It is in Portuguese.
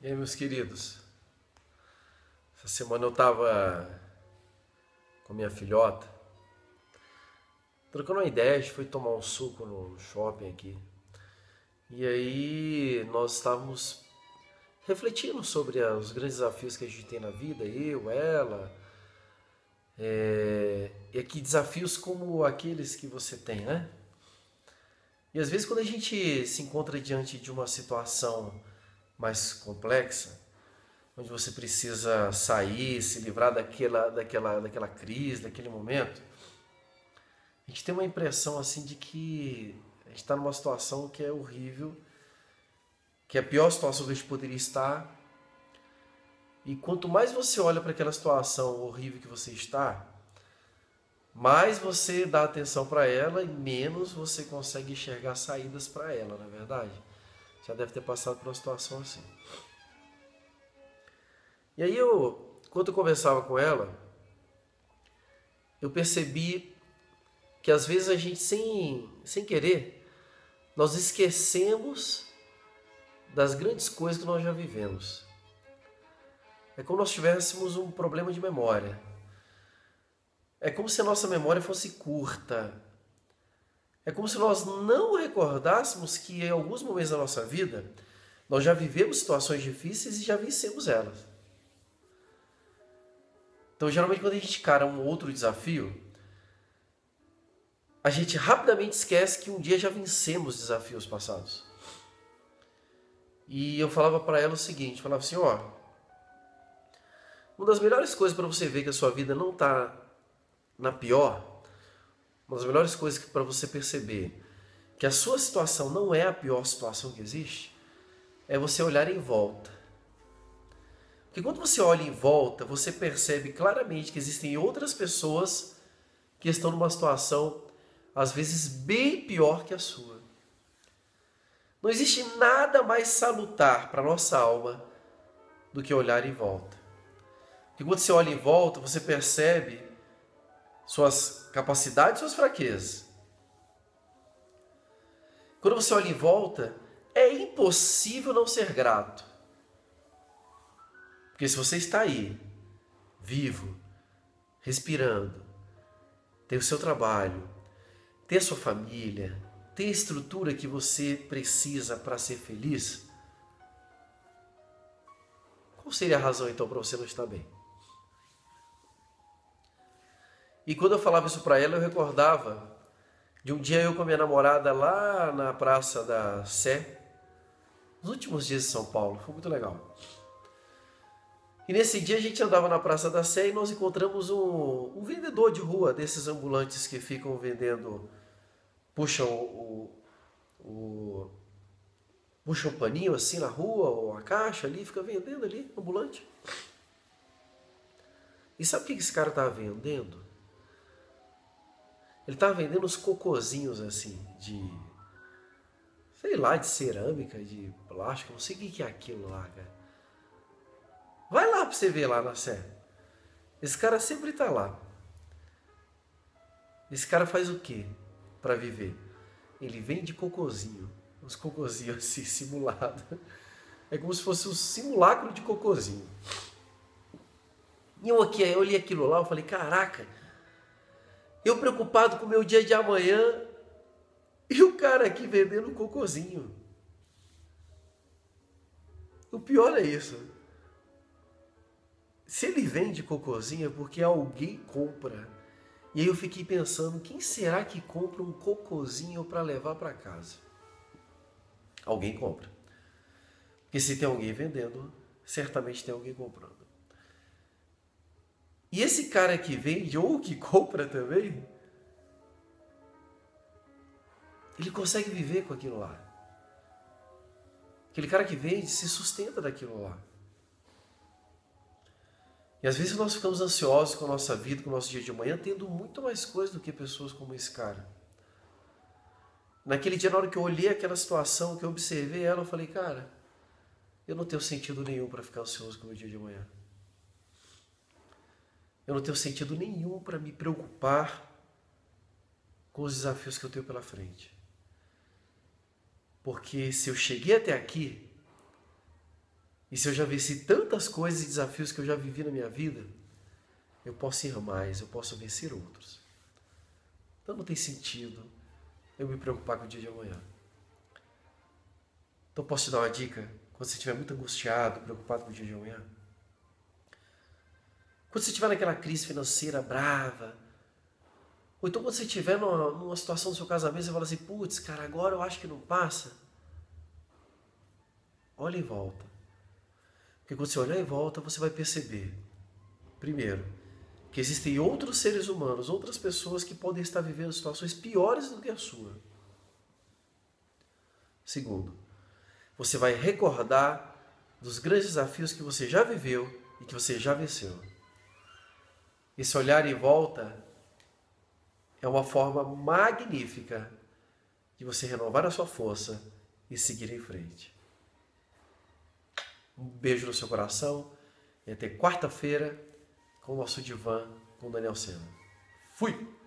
E aí, meus queridos? Essa semana eu tava com minha filhota, trocando uma ideia, a gente foi tomar um suco no shopping aqui. E aí nós estávamos refletindo sobre os grandes desafios que a gente tem na vida, eu, ela, e aqui desafios como aqueles que você tem, né? E às vezes quando a gente se encontra diante de uma situação mais complexa, onde você precisa sair, se livrar daquela crise, daquele momento, a gente tem uma impressão assim de que a gente está numa situação que é horrível, que é a pior situação que a gente poderia estar. E quanto mais você olha para aquela situação horrível que você está, mais você dá atenção para ela e menos você consegue enxergar saídas para ela, não é verdade? Já deve ter passado por uma situação assim. E aí quando eu conversava com ela, eu percebi que às vezes a gente, sem querer, nós esquecemos das grandes coisas que nós já vivemos. É como nós tivéssemos um problema de memória. É como se a nossa memória fosse curta. É como se nós não recordássemos que em alguns momentos da nossa vida nós já vivemos situações difíceis e já vencemos elas. Então, geralmente, quando a gente encara um outro desafio, a gente rapidamente esquece que um dia já vencemos desafios passados. E eu falava para ela o seguinte, falava assim, uma das melhores coisas para você ver que a sua vida não está na pior, uma das melhores coisas para você perceber que a sua situação não é a pior situação que existe, é você olhar em volta. Porque quando você olha em volta, você percebe claramente que existem outras pessoas que estão numa situação, às vezes, bem pior que a sua. Não existe nada mais salutar para a nossa alma do que olhar em volta. Porque quando você olha em volta, você percebe suas capacidades e suas fraquezas. Quando você olha em volta, é impossível não ser grato. Porque se você está aí, vivo, respirando, tem o seu trabalho, tem a sua família, tem a estrutura que você precisa para ser feliz, qual seria a razão então para você não estar bem? E quando eu falava isso para ela, eu recordava de um dia eu com a minha namorada lá na Praça da Sé, nos últimos dias de São Paulo, foi muito legal. E nesse dia a gente andava na Praça da Sé e nós encontramos um vendedor de rua, desses ambulantes que ficam vendendo, puxam puxa um paninho assim na rua, ou a caixa ali, fica vendendo ali, ambulante. E sabe o que esse cara estava vendendo? Ele estava vendendo uns cocôzinhos assim, sei lá, de cerâmica, de plástico, não sei o que é aquilo lá, cara. Vai lá para você ver lá na Sé. Esse cara sempre está lá. Esse cara faz o quê para viver? Ele vende cocôzinho. Uns cocôzinhos assim, simulados. É como se fosse um simulacro de cocôzinho. E eu olhei aquilo lá, eu falei, caraca, eu preocupado com o meu dia de amanhã e o cara aqui vendendo cocôzinho. O pior é isso. Se ele vende cocôzinho é porque alguém compra. E aí eu fiquei pensando, quem será que compra um cocôzinho para levar para casa? Alguém compra. Porque se tem alguém vendendo, certamente tem alguém comprando. E esse cara que vende ou que compra também, ele consegue viver com aquilo lá. Aquele cara que vende se sustenta daquilo lá. E às vezes nós ficamos ansiosos com a nossa vida, com o nosso dia de manhã, tendo muito mais coisas do que pessoas como esse cara. Naquele dia, na hora que eu olhei aquela situação, que eu observei ela, eu falei, cara, eu não tenho sentido nenhum para ficar ansioso com o meu dia de manhã. Eu não tenho sentido nenhum para me preocupar com os desafios que eu tenho pela frente. Porque se eu cheguei até aqui, E se eu já venci tantas coisas e desafios que eu já vivi na minha vida, eu posso ir mais, eu posso vencer outros. Então não tem sentido eu me preocupar com o dia de amanhã. Então posso te dar uma dica? Quando você estiver muito angustiado, preocupado com o dia de amanhã. Quando você estiver naquela crise financeira brava, ou então quando você estiver numa situação do seu casamento, você fala assim, putz, cara, agora eu acho que não passa. Olha em volta. Porque quando você olhar em volta, você vai perceber, primeiro, que existem outros seres humanos, outras pessoas que podem estar vivendo situações piores do que a sua. Segundo, você vai recordar dos grandes desafios que você já viveu e que você já venceu. Esse olhar em volta é uma forma magnífica de você renovar a sua força e seguir em frente. Um beijo no seu coração e até quarta-feira com o nosso divã com Daniel Sena. Fui!